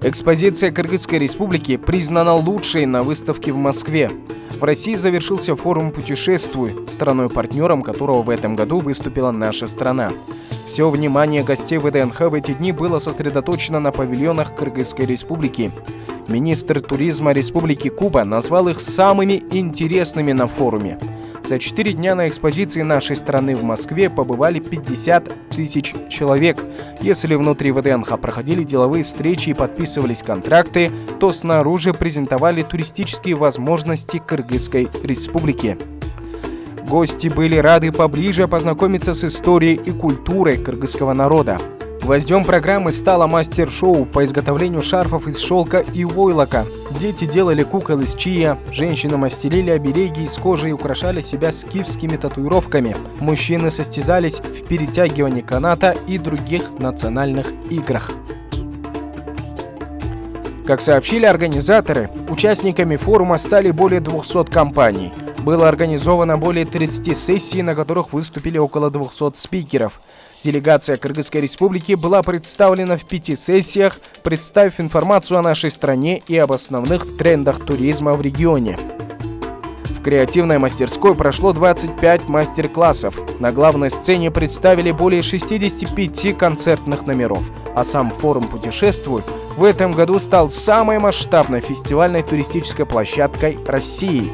Экспозиция Кыргызской Республики признана лучшей на выставке в Москве. В России завершился форум «Путешествуй», страной-партнером которого в этом году выступила наша страна. Все внимание гостей ВДНХ в эти дни было сосредоточено на павильонах Кыргызской Республики. Министр туризма Республики Куба назвал их самыми интересными на форуме. За 4 дня на экспозиции нашей страны в Москве побывали 50 тысяч человек. Если внутри ВДНХ проходили деловые встречи и подписывались контракты, то снаружи презентовали туристические возможности Кыргызской Республики. Гости были рады поближе познакомиться с историей и культурой кыргызского народа. Гвоздем программы стало мастер-шоу по изготовлению шарфов из шелка и войлока. Дети делали кукол из чия, женщины мастерили обереги из кожи и украшали себя скифскими татуировками. Мужчины состязались в перетягивании каната и других национальных играх. Как сообщили организаторы, участниками форума стали более 200 компаний. Было организовано более 30 сессий, на которых выступили около 200 спикеров. Делегация Кыргызской Республики была представлена в 5 сессиях, представив информацию о нашей стране и об основных трендах туризма в регионе. В креативной мастерской прошло 25 мастер-классов. На главной сцене представили более 65 концертных номеров, а сам форум «Путешествуй» в этом году стал самой масштабной фестивальной туристической площадкой России.